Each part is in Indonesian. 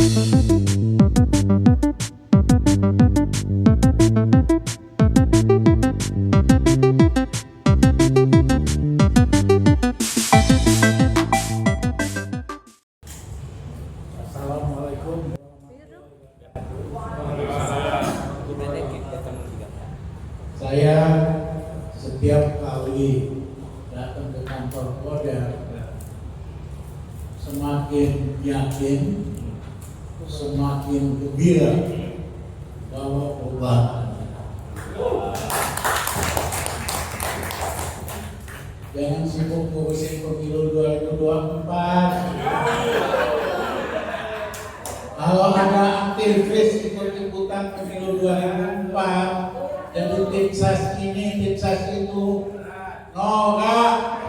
Assalamualaikum. Saya setiap kali datang ke kantor Kodam semakin yakin, semakin gembira bahwa perubahan. Jangan sibuk ngurusin pemilu 2024. Kalau ada aktivis ikut-ikutan pemilu 2004, jadi tim ses ini, tim ses itu, norak,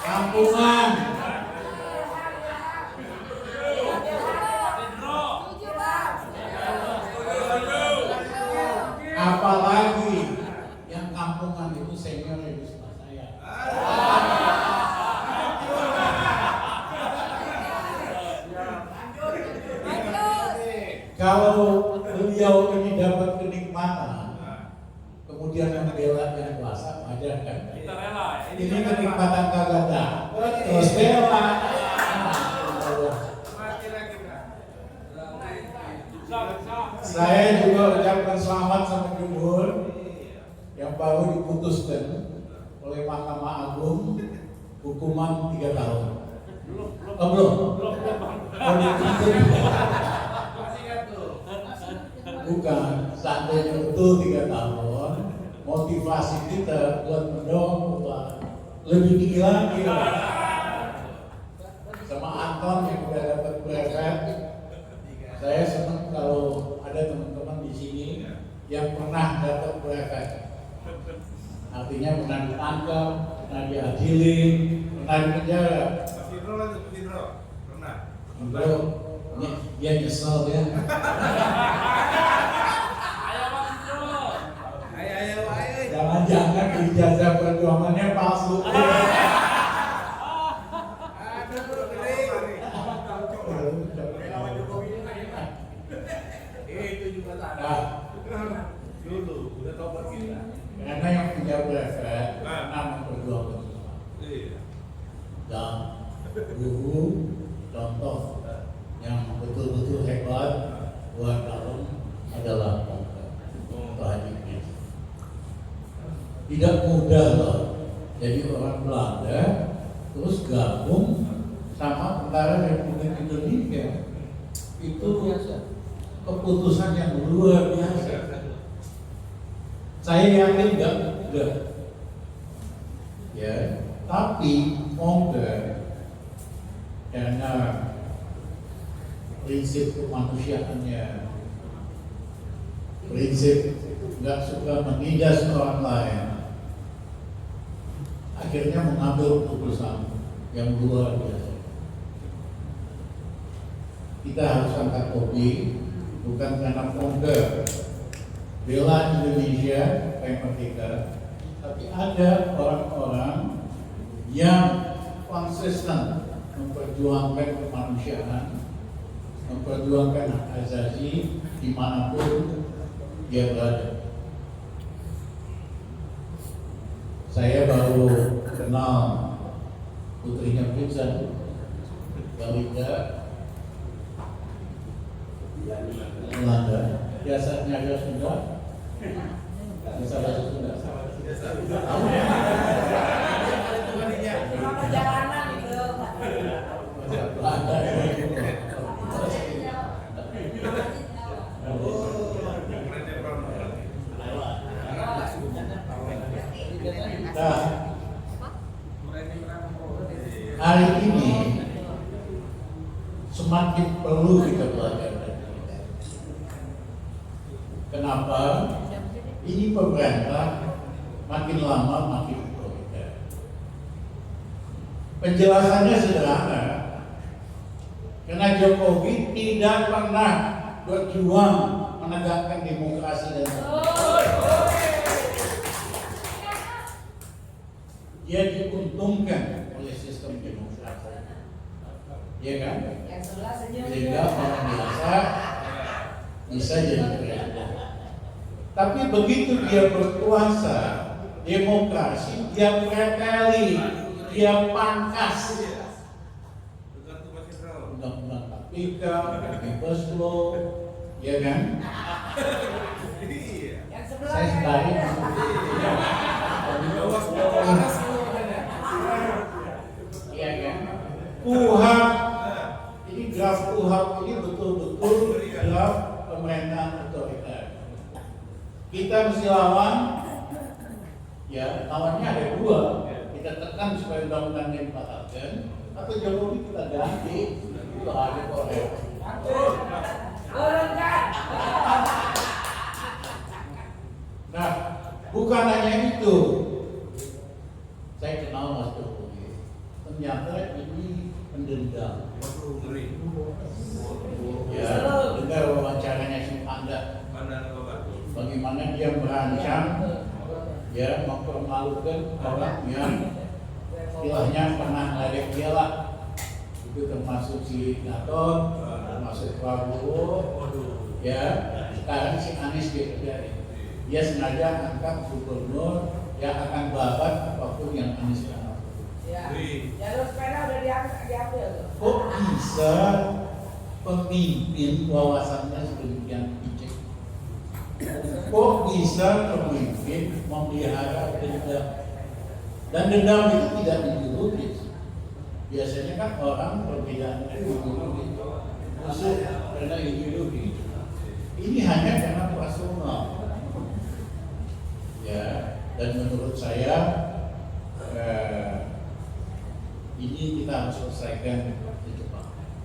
kampungan. Apalagi yang kampungan itu senior itu setelah saya. Kalau beliau ini dapat kenikmatan, kemudian yang bela yang kuasa, wajar kan? Kita rela. Ini kenikmatan kagak dapat, terus bela. Saya juga ucapkan selamat sama Jumhur yang baru diputuskan oleh Mahkamah Agung hukuman 3 tahun. Belum. Bukan, seandainya betul 3 tahun, motivasi kita buat mendorong lebih tinggi lagi. Sama Anton yang udah dapat prefek, saya senang kalau ada teman-teman di sini yang pernah dapat prefek. Artinya pernah ditangkap, pernah diadili, pernah di penjara. Pernah. Ini dia nyesel ya. Jangan-jangan ijazah perjuangannya palsu. Dulu udah tobat kita. Karena yang punya prefek pernah memperjuangkan semua. Dan guru contoh yang betul-betul hebat buat dalam adalah Pak Haji. Tidak mudah loh jadi orang Belanda terus gabung sama Tentara Republik Indonesia. Itu keputusan yang luar biasa. Saya yakin enggak mudah. Ya, tapi moga karena prinsip kemanusiaannya, prinsip nggak suka menindas orang lain, akhirnya mengambil keputusan yang luar biasa. Kita harus angkat topi bukan karena bangga bela Indonesia kayak merdeka, tapi ada orang-orang yang konsisten memperjuangkan kemanusiaan, memperjuangkan hak asasi dimanapun dia berada. Saya baru kenal putrinya Vincent, Galinda, Belanda. Biasanya dia Sunda, bisa bahasa Sunda. Perjalanan itu. Belanda. Nah, hari ini semakin perlu kita belajar. Kenapa? Ini pemerintah makin lama makin otoriter. Penjelasannya sederhana. Karena Jokowi tidak pernah berjuang menegakkan demokrasi dan dia diuntungkan oleh sistem demokrasi. ya kan? Yang sebelah senyum. Sehingga orang biasa bisa jadi presiden. Tapi begitu dia berkuasa, demokrasi dia preteli, dia pangkas. Undang-undang KPK, Omnibus Law, ya kan? Yang sebelah. Saya sekali iya kan? KUHP, ini draft KUHP ini betul-betul draft pemerintahan otoriter. Kita mesti lawan, ya lawannya ada dua. Kita tekan supaya undang-undangnya dibatalkan, atau Jokowi kita ganti. Itu ada korek. Nah, bukan hanya itu. Saya kenal Mas Jokowi. Ternyata ini pendendam. Ya, dengar wawancaranya si Anda. Bagaimana dia merancang, ya mempermalukan orang yang istilahnya pernah ngadek dia lah. Itu termasuk si Gatot, termasuk Prabowo, ya sekarang si Anies dikerjain. Dia sengaja angkat gubernur yang akan babat apapun yang Anies lakukan. Ya, jalur sepeda udah diambil. Kok bisa pemimpin wawasannya sedemikian picik? Kok bisa pemimpin memelihara dendam? Dan dendam itu tidak ideologis. Biasanya kan orang perbedaan ideologi musuh karena ideologi. Ini hanya karena personal. Ya, dan menurut saya ini kita harus selesaikan secepatnya.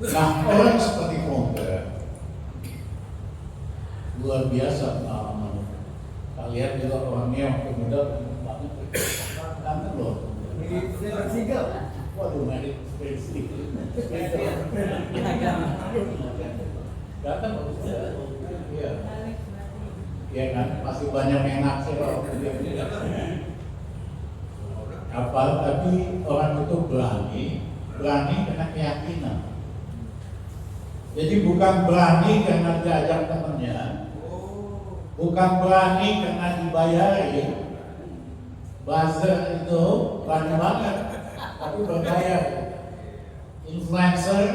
Nah, orang seperti Fongke luar biasa pengalaman. Kalian juga orangnya waktu muda banget. Kangen loh. Waduh, merit spesifik. Datang bagus ya. Iya. Iya kan, pasti banyak yang naksir kalau dia. Apa? Tapi orang itu berani karena keyakinan. Jadi bukan berani karena diajak temannya, bukan berani karena dibayari. Buzzer itu berani banget, tapi berbayar. Influencer,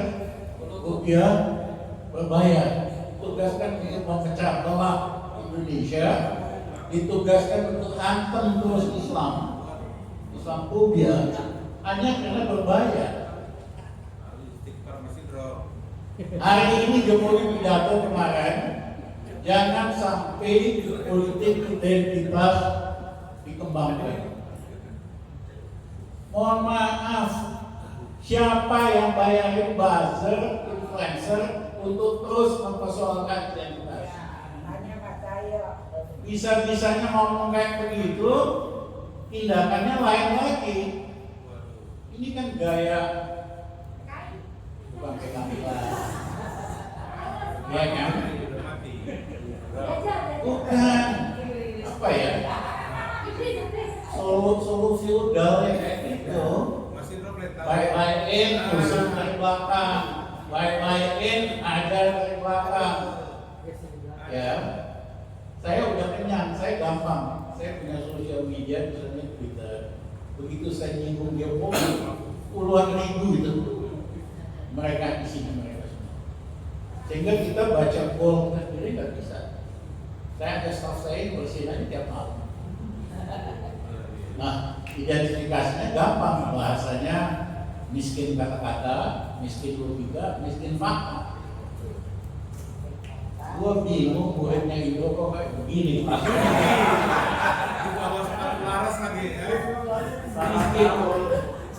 rupiah, berbayar. Tugaskan untuk memecah belah Indonesia, ditugaskan untuk hantam terus Islamofobia hanya karena berbayar. Hari ini Jokowi pidato kemarin, jangan sampai politik identitas dikembangkan. Mohon maaf, siapa yang bayarin buzzer, influencer untuk terus mempersoalkan identitas? Hanya Pak Cahyo. Bisa-bisanya ngomong kayak begitu, tindakannya lain lagi. Ini kan gaya bukan pegang-pegang. Ya kan? Bukan. Apa ya? Solo feudal yang kayak gitu. Baik-baikin, usut dari belakang. Baik-baikin, ajar dari belakang. Ya. Saya udah kenyang, saya gampang. Saya punya sosial media, misalnya Twitter. Begitu saya nyinggung Jokowi, puluhan ribu itu mereka di sini, mereka semua. Sehingga kita baca poll sendiri nggak bisa. Saya ada staff saya bersihin aja tiap malam. Nah, identifikasinya gampang, bahasanya miskin kata-kata, miskin logika, miskin fakta. Gua bingung muridnya Indo kok kayak begini.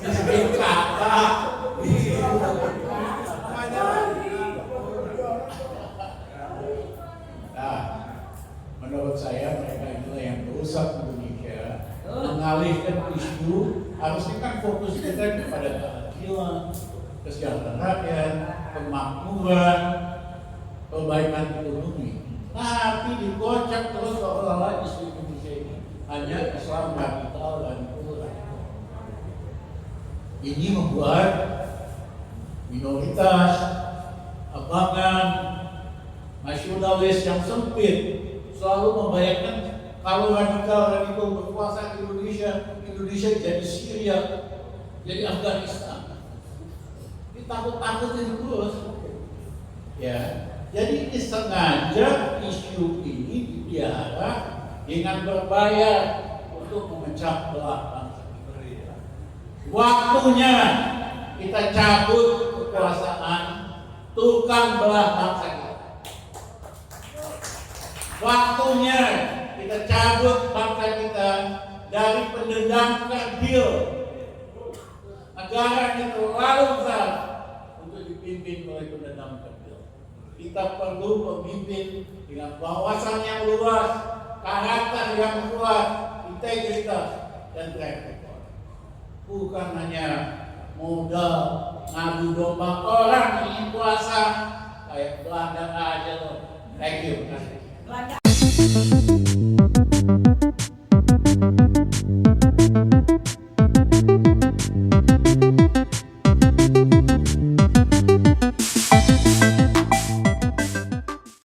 Miskin kata. Nah, menurut saya mereka itulah yang merusak Indonesia, mengalihkan isu. Harusnya kan fokus kita kepada keadilan, kesejahteraan rakyat, kemakmuran, perbaikan ekonomi. Tapi dikocak terus seolah-olah isu Indonesia ini hanya Islam radikal dan plural. Ini membuat minoritas, abangan, nasionalis yang sempit selalu membayangkan kalau radikal berkuasa di Indonesia jadi Syria, jadi Afghanistan. Takut-takutin terus. Ya, jadi sengaja isu ini dipelihara dengan berbayar untuk memecah belah bangsa kita. Waktunya kita cabut kekuasaan tukang belah bangsa kita. Waktunya kita cabut bangsa kita dari pendendam kerdil. Negara ini terlalu besar untuk dipimpin oleh pendendam kerdil. Kita perlu pemimpin dengan wawasan yang luas, karakter yang kuat, integritas dan track record. Bukan hanya modal ngadu domba orang ingin kuasa kayak Belanda aja loh. Thank you. Belanda.